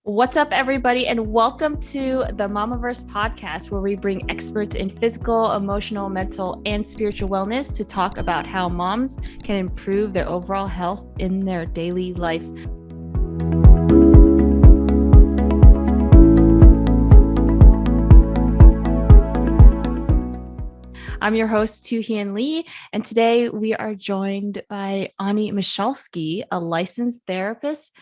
What's up, everybody, and welcome to the Mamaverse podcast, where we bring experts in physical, emotional, mental, and spiritual wellness to talk about how moms can improve their overall health in their daily life. I'm your host, Tu-Hien Lee, and today we are joined by Onnie Michalsky, a licensed therapist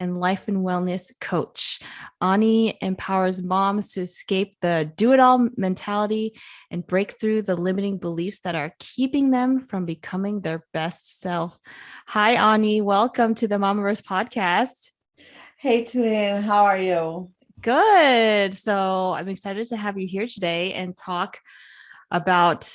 and life and wellness coach. Onnie empowers moms to escape the do-it-all mentality and break through the limiting beliefs that are keeping them from becoming their best self. Hi, Onnie. Welcome to the Mamaverse podcast. Hey, Tuan, how are you? Good. So I'm excited to have you here today and talk about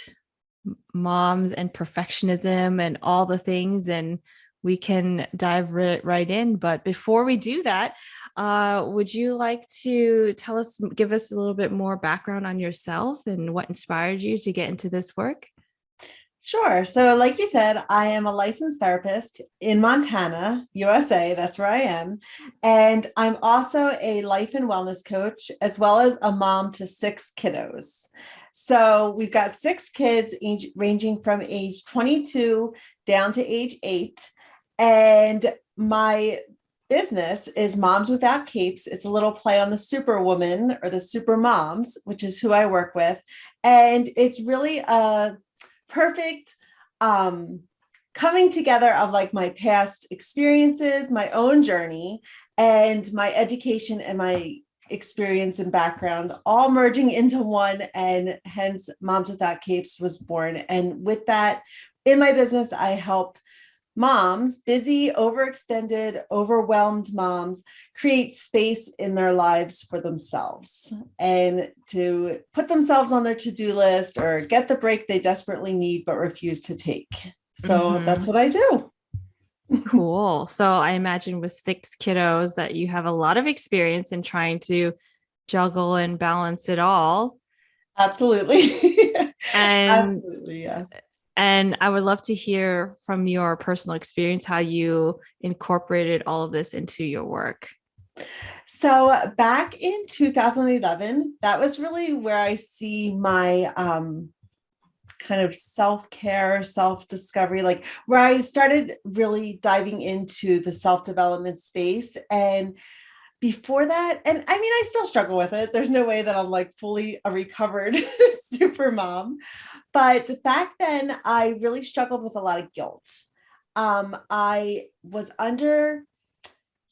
moms and perfectionism and all the things, and we can dive right in. But before we do that, would you like to give us a little bit more background on yourself and what inspired you to get into this work? Sure. So, like you said, I am a licensed therapist in Montana, USA. That's where I am. And I'm also a life and wellness coach, as well as a mom to 6 kiddos. So, we've got 6 kids ranging from age 22 down to age 8. And my business is Moms Without Capes. It's a little play on the Superwoman or the Super Moms, which is who I work with. And it's really a perfect coming together of like my past experiences, my own journey, and my education and my experience and background all merging into one, and hence Moms Without Capes was born. And with that, in my business, I help moms, busy, overextended, overwhelmed moms, create space in their lives for themselves and to put themselves on their to-do list or get the break they desperately need but refuse to take. So that's what I do. Cool. So I imagine with 6 kiddos that you have a lot of experience in trying to juggle and balance it all. Absolutely. And Absolutely, yes. And I would love to hear from your personal experience how you incorporated all of this into your work. So back in 2011, that was really where I see my kind of self-care, self-discovery, like where I started really diving into the self-development space. And before that, and I mean, I still struggle with it. There's no way that I'm like fully a recovered super mom. But back then, I really struggled with a lot of guilt. I was under,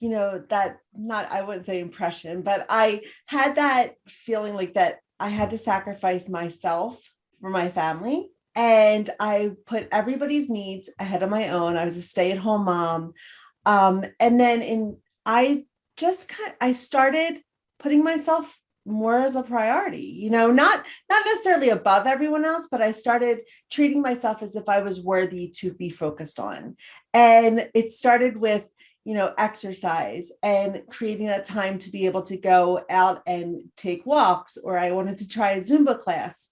that not, I wouldn't say impression, but I had that feeling like that I had to sacrifice myself for my family. And I put everybody's needs ahead of my own. I was a stay-at-home mom. And then I started putting myself more as a priority, not necessarily above everyone else, but I started treating myself as if I was worthy to be focused on. And it started with, exercise and creating a time to be able to go out and take walks, or I wanted to try a Zumba class,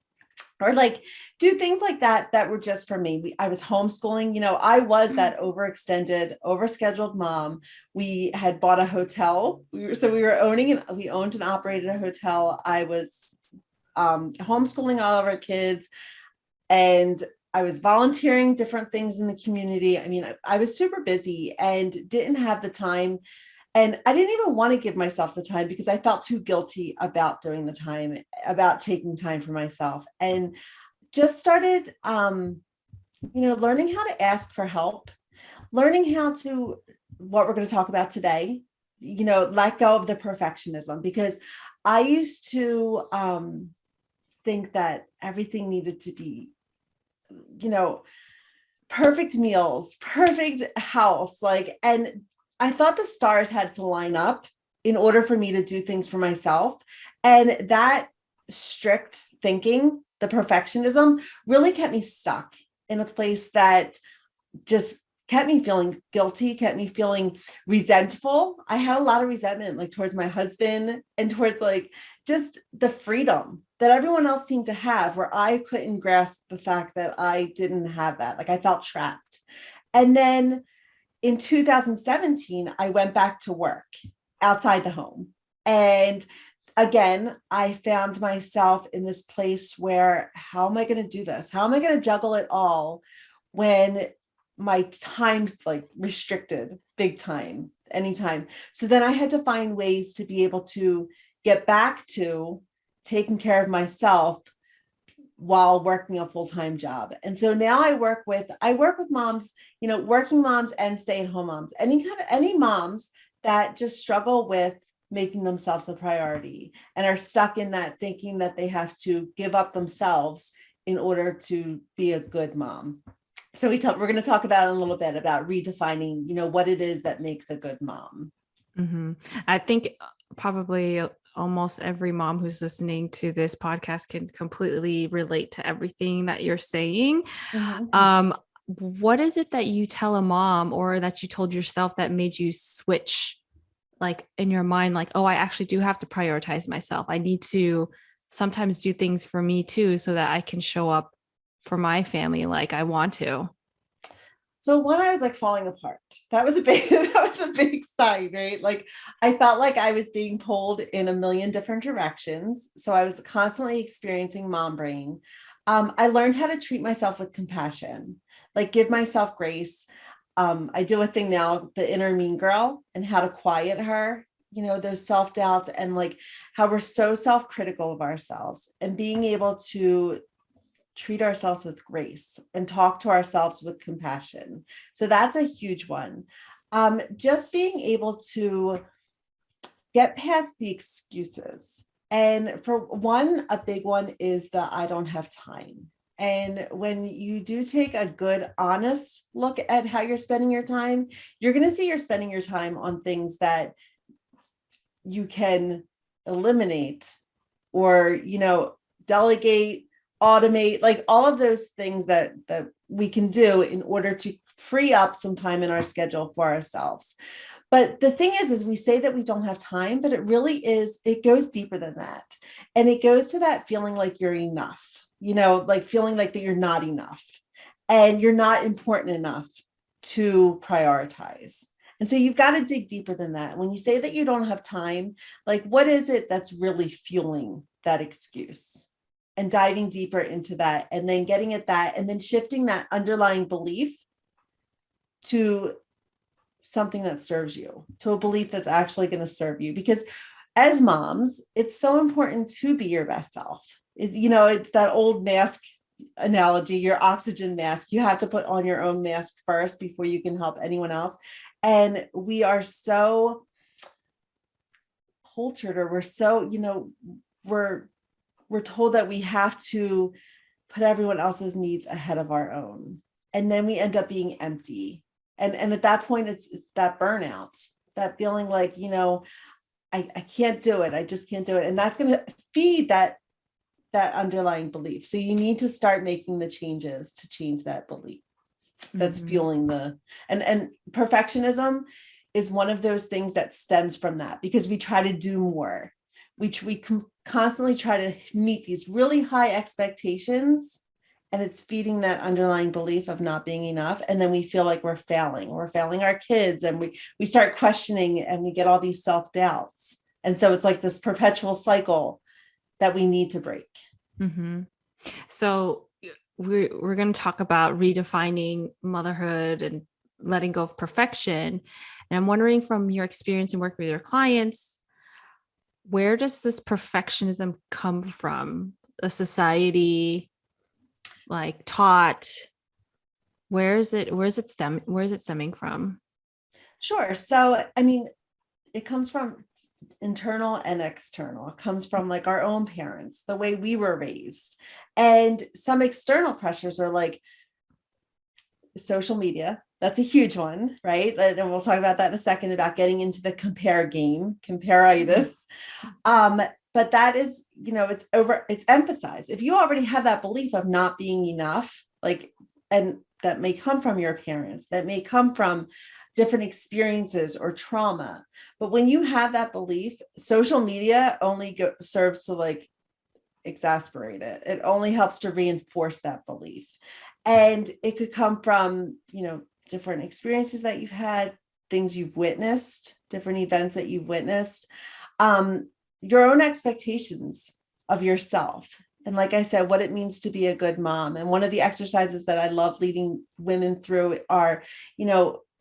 or like do things like that were just for me. I was homeschooling. I was that overextended, overscheduled mom. We had bought a hotel. We owned and operated a hotel. I was homeschooling all of our kids, and I was volunteering different things in the community. I mean, I was super busy and didn't have the time. And I didn't even want to give myself the time because I felt too guilty about doing the time, about taking time for myself, and just started, learning how to ask for help, learning how to, what we're going to talk about today, let go of the perfectionism, because I used to think that everything needed to be, perfect meals, perfect house, and I thought the stars had to line up in order for me to do things for myself. And that strict thinking, the perfectionism, really kept me stuck in a place that just kept me feeling guilty, kept me feeling resentful. I had a lot of resentment, like towards my husband and towards like just the freedom that everyone else seemed to have, where I couldn't grasp the fact that I didn't have that. Like I felt trapped. And then in 2017, I went back to work. outside the home. And again, I found myself in this place where, how am I going to do this? How am I going to juggle it all when my time's like restricted big time, anytime? So then I had to find ways to be able to get back to taking care of myself while working a full-time job. And so now I work with moms, working moms and stay-at-home moms, any moms that just struggle with making themselves a priority and are stuck in that thinking that they have to give up themselves in order to be a good mom. So we're going to talk about a little bit about redefining, what it is that makes a good mom. Mm-hmm. I think probably almost every mom who's listening to this podcast can completely relate to everything that you're saying. Mm-hmm. What is it that you tell a mom or that you told yourself that made you switch, like in your mind, like, oh, I actually do have to prioritize myself. I need to sometimes do things for me too, so that I can show up for my family like I want to? So when I was like falling apart, that was a big sign, right? Like I felt like I was being pulled in a million different directions. So I was constantly experiencing mom brain. I learned how to treat myself with compassion, like give myself grace. I do a thing now, the inner mean girl, and how to quiet her, those self-doubts, and like how we're so self-critical of ourselves, and being able to treat ourselves with grace and talk to ourselves with compassion. So that's a huge one. Just being able to get past the excuses. And for one, a big one is the I don't have time. And when you do take a good, honest look at how you're spending your time, you're going to see you're spending your time on things that you can eliminate or, delegate, automate, like all of those things that we can do in order to free up some time in our schedule for ourselves. But the thing is we say that we don't have time, but it goes deeper than that. And it goes to that feeling like you're enough, like feeling like that you're not enough and you're not important enough to prioritize. And so you've got to dig deeper than that. When you say that you don't have time, like what is it that's really fueling that excuse? And diving deeper into that, and then getting at that, and then shifting that underlying belief to something that serves you, to a belief that's actually going to serve you. Because as moms, it's so important to be your best self. It's that old mask analogy, your oxygen mask. You have to put on your own mask first before you can help anyone else. And we are so cultured, or we're so, we're told that we have to put everyone else's needs ahead of our own. And then we end up being empty. And at that point, it's that burnout, that feeling like, I can't do it. I just can't do it. And that's going to feed that underlying belief. So you need to start making the changes to change that belief that's fueling and perfectionism is one of those things that stems from that, because we try to do more. We constantly try to meet these really high expectations, and it's feeding that underlying belief of not being enough. And then we feel like we're failing our kids, and we start questioning, and we get all these self-doubts. And so it's like this perpetual cycle that we need to break. Mm-hmm. So we're going to talk about redefining motherhood and letting go of perfection. And I'm wondering, from your experience and working with your clients, where does this perfectionism come from? A society like taught? Where is it stemming from? Sure. So, I mean, it comes from internal and external. It comes from like our own parents, the way we were raised. And some external pressures are like social media. That's a huge one, right? And we'll talk about that in a second, about getting into the compare game, compareitis. But that is, it's emphasized. If you already have that belief of not being enough, like, and that may come from your parents, that may come from different experiences or trauma. But when you have that belief, social media only serves to like exasperate it. It only helps to reinforce that belief. And it could come from, different experiences that you've had, things you've witnessed, different events that you've witnessed, your own expectations of yourself. And like I said, what it means to be a good mom. And one of the exercises that I love leading women through are,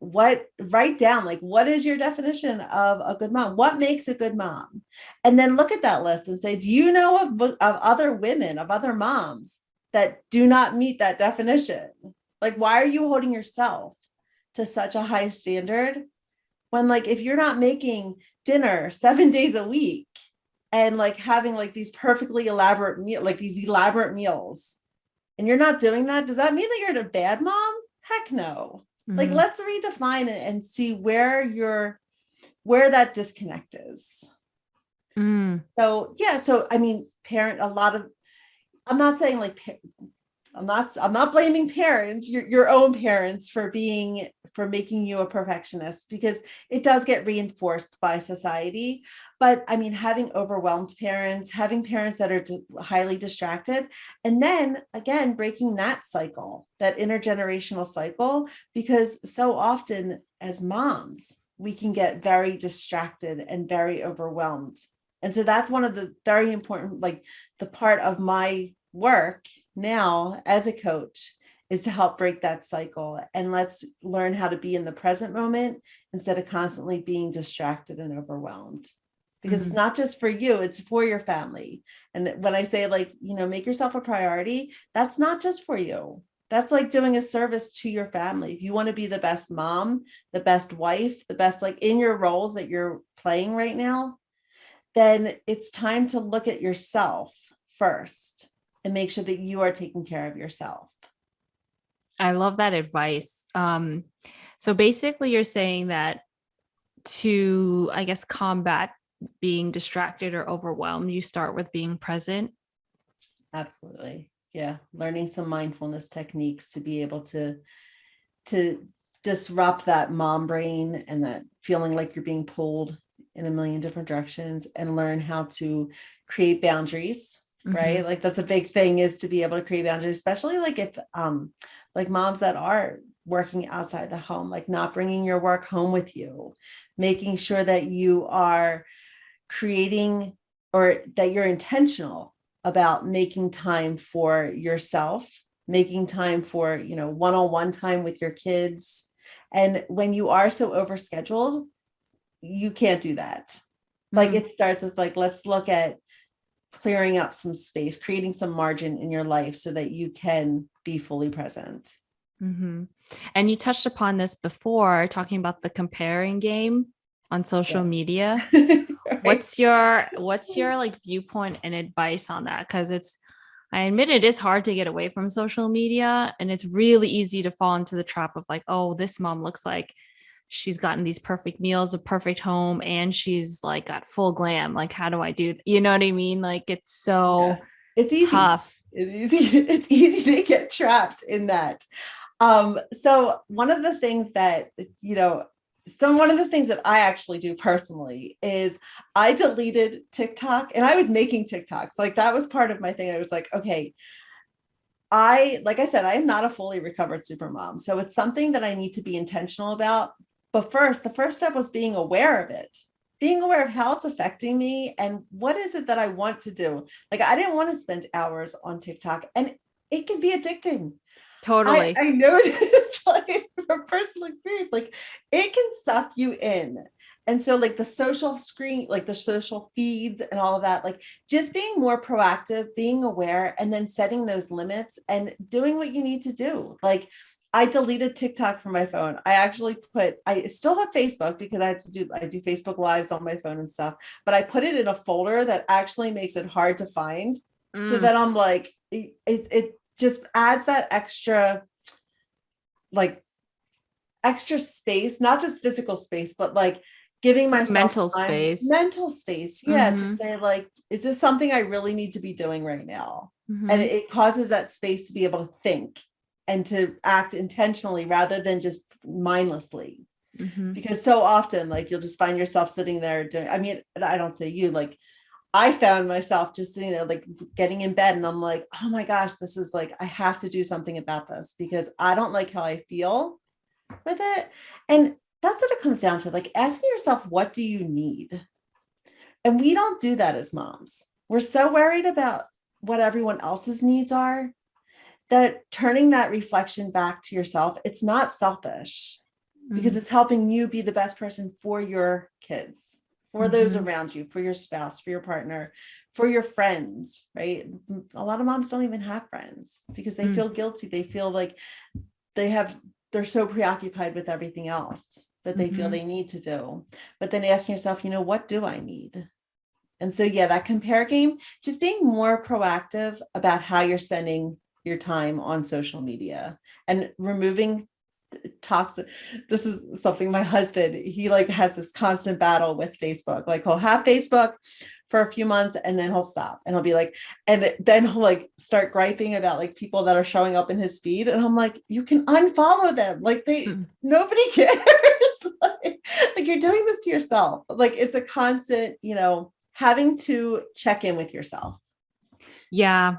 write down, like, what is your definition of a good mom? What makes a good mom? And then look at that list and say, do you know of other women, of other moms that do not meet that definition? Like, why are you holding yourself to such a high standard when, like, if you're not making dinner 7 days a week and like having like these perfectly elaborate these elaborate meals, and you're not doing that, does that mean that you're a bad mom? Heck no. Like, let's redefine it and see where that disconnect is. So I mean, I'm not saying like, I'm not blaming parents, your own parents, for making you a perfectionist, because it does get reinforced by society. But I mean, having overwhelmed parents, having parents that are highly distracted, and then again, breaking that cycle, that intergenerational cycle, because so often as moms, we can get very distracted and very overwhelmed. And so that's one of the very important, like, the part of my work now as a coach is to help break that cycle. And let's learn how to be in the present moment instead of constantly being distracted and overwhelmed. Because it's not just for you, it's for your family. And when I say, like, make yourself a priority, that's not just for you. That's like doing a service to your family. If you want to be the best mom, the best wife, the best, like, in your roles that you're playing right now, then it's time to look at yourself first and make sure that you are taking care of yourself. I love that advice. So basically you're saying that to, I guess, combat being distracted or overwhelmed, you start with being present. Absolutely. Yeah. Learning some mindfulness techniques to be able to disrupt that mom brain and that feeling like you're being pulled in a million different directions, and learn how to create boundaries. Right. Like, that's a big thing, is to be able to create boundaries, especially like if like moms that are working outside the home, like not bringing your work home with you, making sure that you are creating, or that you're intentional about making time for yourself, making time for, one-on-one time with your kids. And when you are so overscheduled, you can't do that. Like, it starts with, like, let's look at clearing up some space, creating some margin in your life so that you can be fully present. And you touched upon this before, talking about the comparing game on social media. Right. What's your like viewpoint and advice on that? Because I admit it is hard to get away from social media, and it's really easy to fall into the trap of like, oh, this mom looks like she's gotten these perfect meals, a perfect home, and she's like got full glam. Like, how do I do that? You know what I mean? Like, it's so it's easy. Tough. It's easy to get trapped in that. So one of the things that, one of the things that I actually do personally is I deleted TikTok, and I was making TikToks. Like, that was part of my thing. I was like, okay, like I said, I am not a fully recovered supermom. So it's something that I need to be intentional about. But the first step was being aware of it, being aware of how it's affecting me and what is it that I want to do. Like, I didn't want to spend hours on TikTok, and it can be addicting. Totally. I know this, like, from personal experience, like, it can suck you in. And so, like, the social screen, like the social feeds and all of that, like, just being more proactive, being aware, and then setting those limits and doing what you need to do. Like, I deleted TikTok from my phone. I still have Facebook because I do Facebook lives on my phone and stuff, but I put it in a folder that actually makes it hard to find. So that I'm like, it just adds that extra space, not just physical space, but like giving myself mental space. Yeah. To say, like, is this something I really need to be doing right now? And it causes that space to be able to think and to act intentionally rather than just mindlessly. Because so often, like, you'll just find yourself sitting there doing, I mean, I don't say you, like, I found myself just sitting there, like, getting in bed, and I'm like, oh my gosh, this is like, I have to do something about this because I don't like how I feel with it. And that's what it comes down to. Like asking yourself, what do you need? And we don't do that as moms. We're so worried about what everyone else's needs are that turning that reflection back to yourself, it's not selfish because Mm-hmm. it's helping you be the best person for your kids, for those around you, for your spouse, for your partner, for your friends, right? A lot of moms don't even have friends because they Mm-hmm. feel guilty. They feel like they have, they're so preoccupied with everything else that they feel Mm-hmm. they need to do. But then asking yourself, what do I need? And so, yeah, that compare game, just being more proactive about how you're spending your time on social media and removing toxic. This is something my husband, he like has this constant battle with Facebook. Like he'll have Facebook for a few months and then he'll stop and he'll be like, and then he'll like start griping about like people that are showing up in his feed. And I'm like, you can unfollow them. Like nobody cares. like you're doing this to yourself. Like it's a constant, having to check in with yourself. Yeah.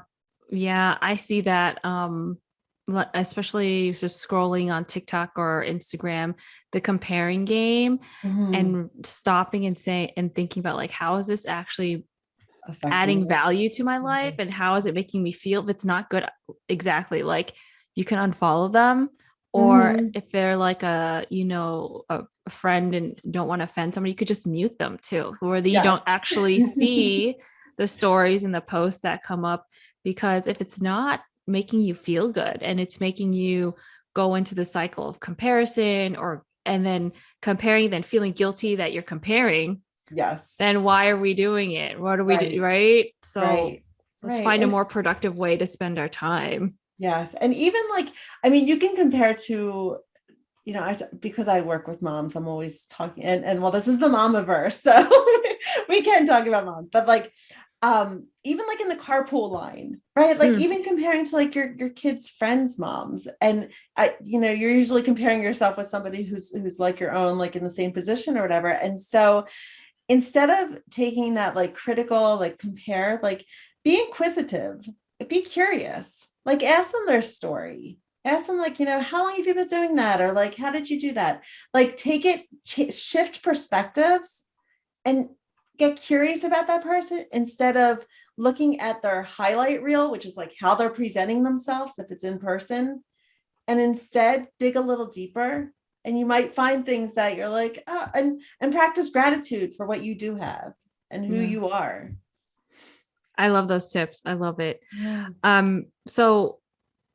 Yeah. I see that. Especially just scrolling on TikTok or Instagram, the comparing game Mhm. and stopping and saying and thinking about like, how is this actually Affecting adding you. value to my life Mhm. and how is it making me feel if it's not good? Exactly. Like you can unfollow them, or Mhm. if they're like a friend and don't want to offend somebody, you could just mute them too, where you don't Yes. actually see the stories and the posts that come up. Because if it's not making you feel good and it's making you go into the cycle of comparison, or and then comparing, then feeling guilty that you're comparing, Yes. then why are we doing it? What do we do? Right. Right. So Right. let's Right. find a And more productive way to spend our time. yes. And even like, I mean, you can compare to, because I work with moms, I'm always talking and well, this is the mamaverse. So we can talk about moms, but like, even like in the carpool line, right? Like Mm, even comparing to like your kids' friends' moms. And you're usually comparing yourself with somebody who's like your own, like in the same position or whatever. And so instead of taking that like critical, like compare, like be inquisitive, be curious, like ask them their story. Ask them like, how long have you been doing that? Or like, how did you do that? Like take it, shift perspectives and get curious about that person instead of looking at their highlight reel, which is like how they're presenting themselves if it's in person, and instead dig a little deeper and you might find things that you're like, oh, and practice gratitude for what you do have and who yeah. you are. I love those tips. I love it. Yeah. So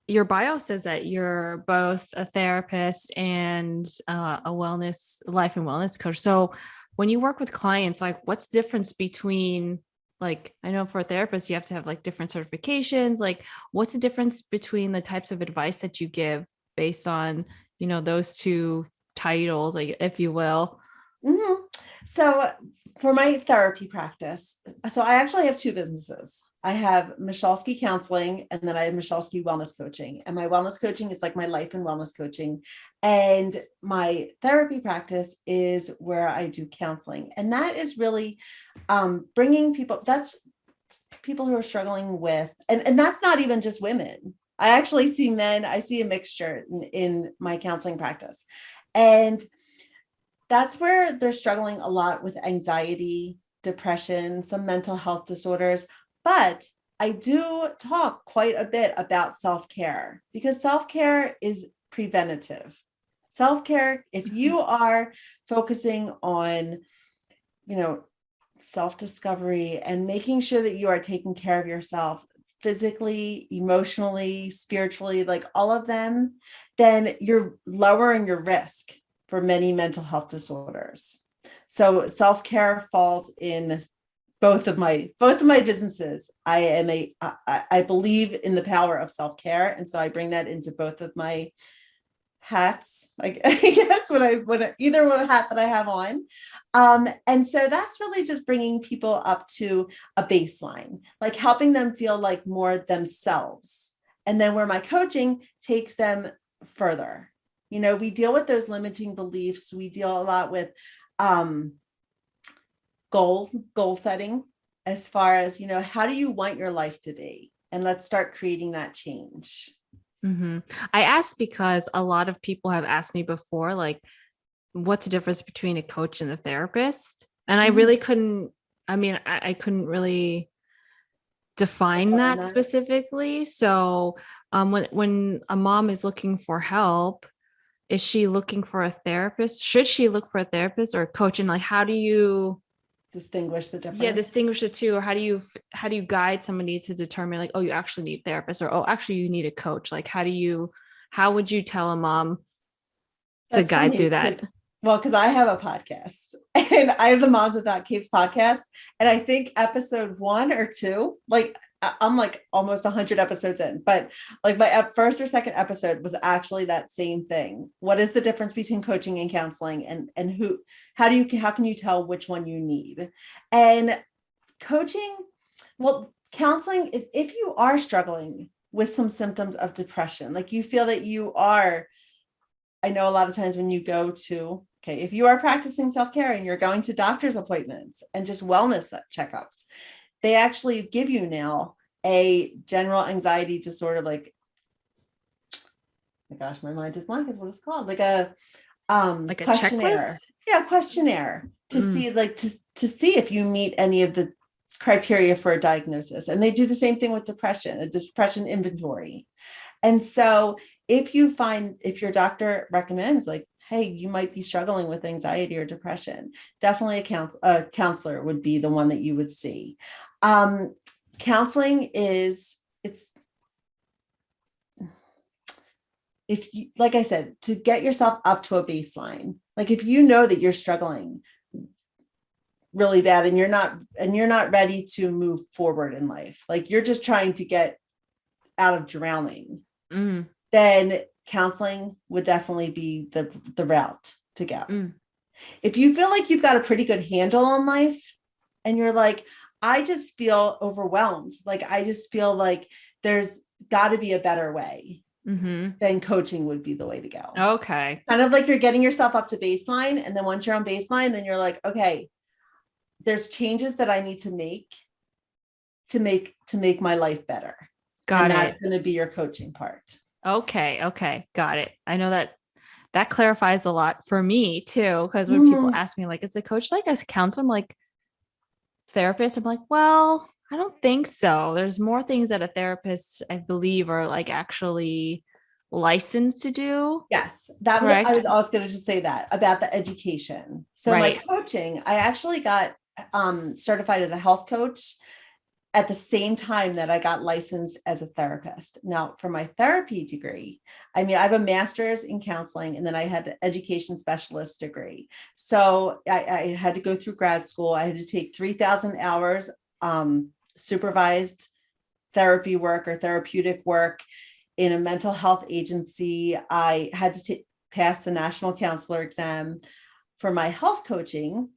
your bio says that you're both a therapist and a life and wellness coach. So when you work with clients, like what's the difference between, like, I know for a therapist, you have to have like different certifications. Like what's the difference between the types of advice that you give based on, those two titles, like, if you will? Mm-hmm. So for my therapy practice, so I actually have two businesses. I have Michalsky Counseling and then I have Michalsky Wellness Coaching. And my wellness coaching is like my life and wellness coaching. And my therapy practice is where I do counseling. And that is really bringing people, that's people who are struggling with, and that's not even just women. I actually see men, I see a mixture in my counseling practice. And that's where they're struggling a lot with anxiety, depression, some mental health disorders. But I do talk quite a bit about self care because self care is preventative. Self care, if you are focusing on, you know, self discovery and making sure that you are taking care of yourself physically, emotionally, spiritually, like all of them, then you're lowering your risk for many mental health disorders. So self-care falls in both of my businesses. I believe in the power of self-care, and so I bring that into both of my hats, like I guess when either one hat that I have on. And so that's really just bringing people up to a baseline, like helping them feel like more themselves. And then where my coaching takes them further. We deal with those limiting beliefs. We deal a lot with um, goal setting, as far as, how do you want your life to be? And let's start creating that change. Mm-hmm. I asked because a lot of people have asked me before, like, what's the difference between a coach and a therapist? And I Mhm. really couldn't, I mean, I couldn't really define Define that that. specifically. So when a mom is looking for help, is she looking for a therapist? Should she look for a therapist or a coach? And like, how do you, Distinguish the yeah, difference. distinguish the two? Or how do you guide somebody to determine like, oh, you actually need a therapist, or oh, actually you need a coach? Like, how would you tell a mom to That's guide through funny that? because I have a podcast and I have the Moms Without Capes podcast. And I think episode 1 or 2, like I'm like almost 100 episodes in, but like my first or second episode was actually that same thing. What is the difference between coaching and counseling, and how can you tell which one you need? And coaching, well, counseling is if you are struggling with some symptoms of depression, like you feel that you are. I know a lot of times when you go to, okay, if you are practicing self-care and you're going to doctor's appointments and just wellness checkups, they actually give you now a general anxiety disorder, like, oh my gosh, my mind is blank is what it's called, like a Like a questionnaire. checklist? Yeah, questionnaire to Mm, see, like, to see if you meet any of the criteria for a diagnosis. And they do the same thing with depression, a depression inventory. And so if your doctor recommends, like, hey, you might be struggling with anxiety or depression, definitely a counselor would be the one that you would see. Um, Counseling is, it's, if you, like I said, to get yourself up to a baseline, like if you know that you're struggling really bad and you're not ready to move forward in life, like you're just trying to get out of drowning, mm, then counseling would definitely be the route to go. mm. If you feel like you've got a pretty good handle on life and you're like, I just feel overwhelmed, like I just feel like there's got to be a better way, Mm-hmm. then coaching would be the way to go. Okay. Kind of like you're getting yourself up to baseline. And then once you're on baseline, then you're like, okay, there's changes that I need to make my life better. And Got that's it. going to be your coaching part. Okay. Okay. Got it. I know that clarifies a lot for me too. Because when people Mhm. ask me, like, is a coach like a counselor? I'm like, therapist? I'm like, well, I don't think so. There's more things that a therapist, I believe, are like actually licensed to do. Yes, that was, I Correct. was also going to just say that about the education. So my Right. coaching, I actually got certified as a health coach at the same time that I got licensed as a therapist. Now, for my therapy degree, I mean, I have a master's in counseling and then I had an education specialist degree. So I had to go through grad school. I had to take 3,000 hours supervised therapy work or therapeutic work in a mental health agency. I had to pass the national counselor exam. For my health coaching,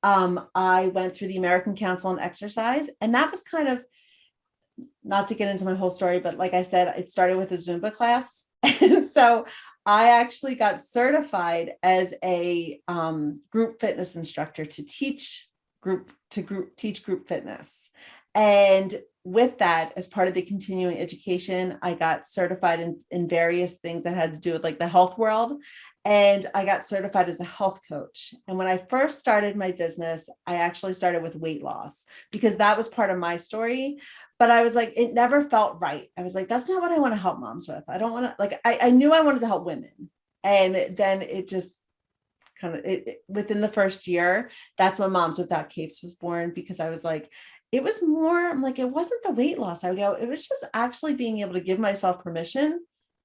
I went through the American Council on Exercise, and that was kind of, not to get into my whole story, but like I said, it started with a Zumba class. And so I actually got certified as a group fitness instructor to teach group fitness. And with that, as part of the continuing education, I got certified in various things that had to do with like the health world. And I got certified as a health coach. And when I first started my business, I actually started with weight loss because that was part of my story. But I was like, it never felt right. I was like, that's not what I want to help moms with. I don't want to, like, I knew I wanted to help women. And then it just kind of, within the first year, that's when Moms Without Capes was born, because I was like, it was more, I'm like, it wasn't the weight loss. I would go, it was just actually being able to give myself permission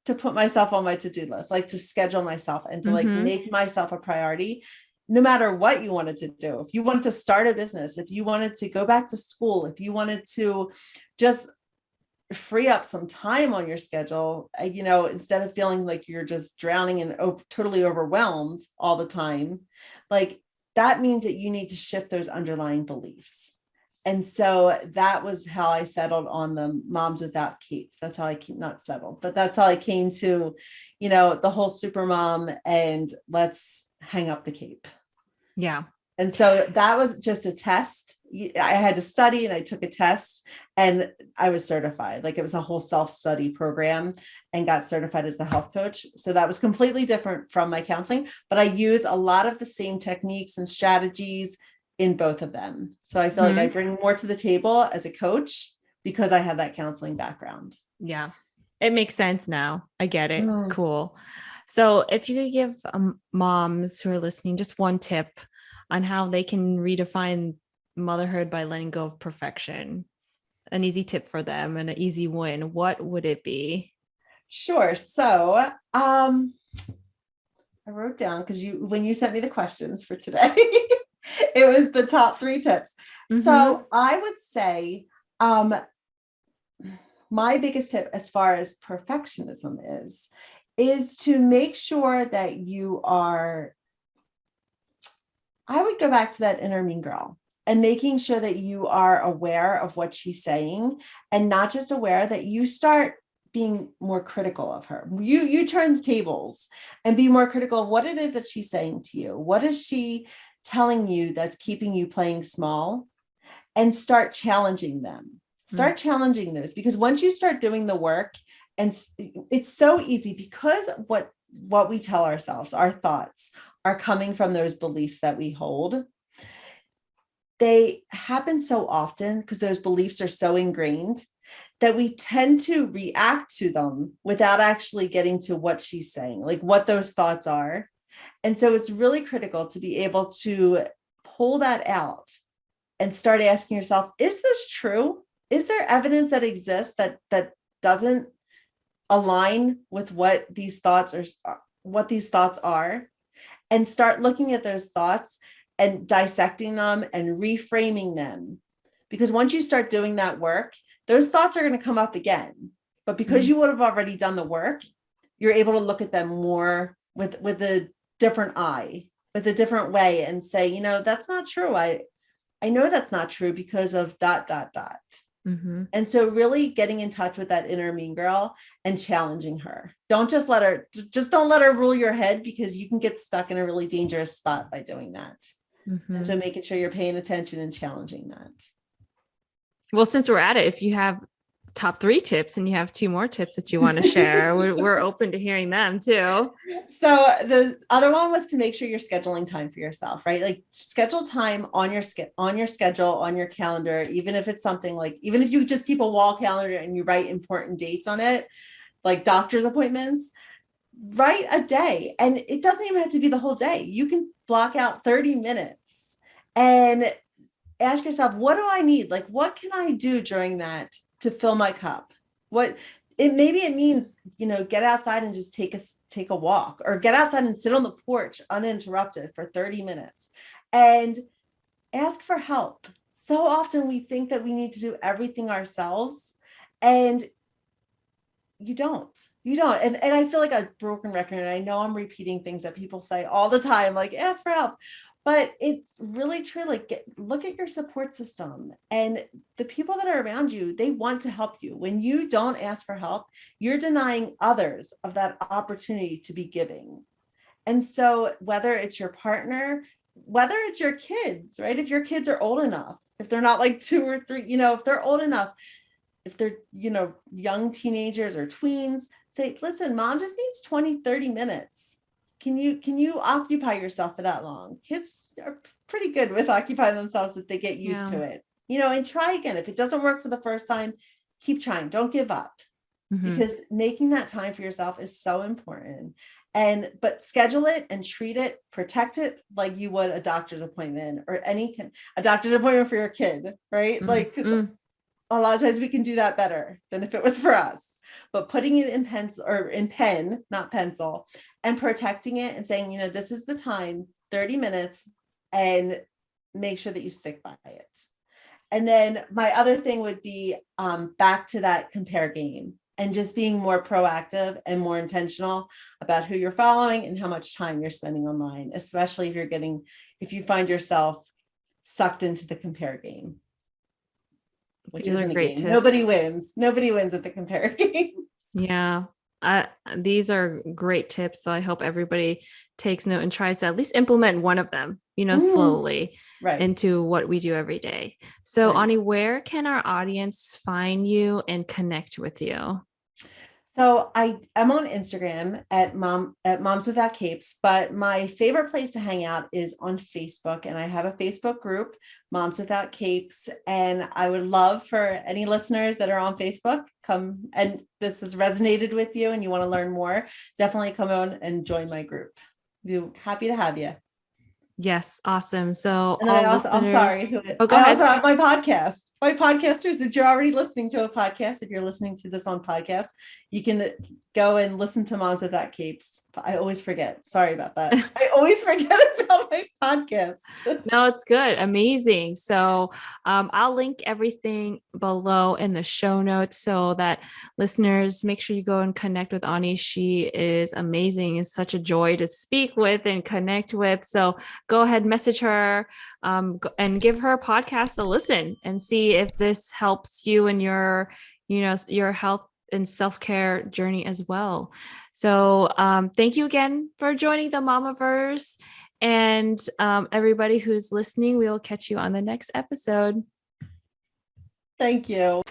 to put myself on my to-do list, like to schedule myself and to like Mm-hmm. make myself a priority, no matter what you wanted to do. If you wanted to start a business, if you wanted to go back to school, if you wanted to just free up some time on your schedule, instead of feeling like you're just drowning and totally overwhelmed all the time, like that means that you need to shift those underlying beliefs. And so that was how I settled on the Moms Without Capes. That's how I keep, not settled, but that's how I came to, the whole super mom and let's hang up the cape. Yeah. And so that was just a test. I had to study and I took a test and I was certified. Like it was a whole self-study program and got certified as the health coach. So that was completely different from my counseling, but I use a lot of the same techniques and strategies in both of them. So I feel like I bring more to the table as a coach because I have that counseling background. Yeah. It makes sense now. I get it. Mm. Cool. So if you could give moms who are listening just one tip on how they can redefine motherhood by letting go of perfection, an easy tip for them and an easy win, what would it be? Sure. So I wrote down because when you sent me the questions for today, it was the top 3 tips. So I would say my biggest tip as far as perfectionism is to make sure that you are, I would go back to that inner mean girl and making sure that you are aware of what she's saying and not just aware, that you start being more critical of her. You turn the tables and be more critical of what it is that she's saying to you. What is she telling you that's keeping you playing small? And start challenging them. Start challenging those, because once you start doing the work, and it's so easy because what we tell ourselves, our thoughts are coming from those beliefs that we hold. They happen so often because those beliefs are so ingrained that we tend to react to them without actually getting to what she's saying, like what those thoughts are. And so it's really critical to be able to pull that out and start asking yourself, is this true? Is there evidence that exists that doesn't align with what these thoughts are? And start looking at those thoughts and dissecting them and reframing them. Because once you start doing that work, those thoughts are going to come up again. But because you would have already done the work, you're able to look at them more with a different eye, with a different way, and say, that's not true. I know that's not true because of ... And so really getting in touch with that inner mean girl and challenging her. Don't let her rule your head, because you can get stuck in a really dangerous spot by doing that. And so making sure you're paying attention and challenging that. Well, since we're at it, if you have top 3 tips and you have 2 more tips that you want to share, we're open to hearing them too. So the other one was to make sure you're scheduling time for yourself, right? Like schedule time on your schedule, on your calendar, even if it's something like, even if you just keep a wall calendar and you write important dates on it, like doctor's appointments, write a day. And it doesn't even have to be the whole day. You can block out 30 minutes and ask yourself, what do I need? Like, what can I do during that to fill my cup? Maybe it means, get outside and just take a walk, or get outside and sit on the porch uninterrupted for 30 minutes and ask for help. So often we think that we need to do everything ourselves, and you don't. And I feel like a broken record. And I know I'm repeating things that people say all the time, like ask for help. But it's really true. Like, look at your support system, and the people that are around you, they want to help you. When you don't ask for help, you're denying others of that opportunity to be giving. And so whether it's your partner, whether it's your kids, right? If your kids are old enough, if they're not like 2 or 3, if they're old enough, if they're, young teenagers or tweens, say, listen, mom just needs 20, 30 minutes. Can you occupy yourself for that long? Kids are pretty good with occupying themselves if they get used to it, and try again. If it doesn't work for the first time, keep trying. Don't give up, because making that time for yourself is so important. But schedule it and treat it, protect it like you would a doctor's appointment, or a doctor's appointment for your kid, right? Like, because a lot of times we can do that better than if it was for us. But putting it in pencil, or in pen, not pencil, and protecting it and saying, this is the time, 30 minutes, and make sure that you stick by it. And then my other thing would be back to that compare game, and just being more proactive and more intentional about who you're following and how much time you're spending online, especially if you find yourself sucked into the compare game. Which is a great game. Nobody wins at the compare game. Yeah. These are great tips. So I hope everybody takes note and tries to at least implement one of them, Mm, slowly right, into what we do every day. So, right. Ani, where can our audience find you and connect with you? So I am on Instagram at Moms Without Capes, but my favorite place to hang out is on Facebook, and I have a Facebook group, Moms Without Capes, and I would love for any listeners that are on Facebook, come and this has resonated with you and you want to learn more, definitely come on and join my group. Be happy to have you. Yes, awesome. So, And then all I'm listeners, sorry, oh, go I also ahead. have my podcast. My podcasters, if you're already listening to a podcast, if you're listening to this on podcast, you can go and listen to Moms Without Capes. I always forget. Sorry about that. I always forget about my podcast. No, it's good. Amazing. So I'll link everything below in the show notes so that listeners make sure you go and connect with Ani. She is amazing. It's such a joy to speak with and connect with. So go ahead, message her and give her podcast a listen and see if this helps you in your health and self-care journey as well. So thank you again for joining the Mamaverse. And everybody who's listening, we will catch you on the next episode. Thank you.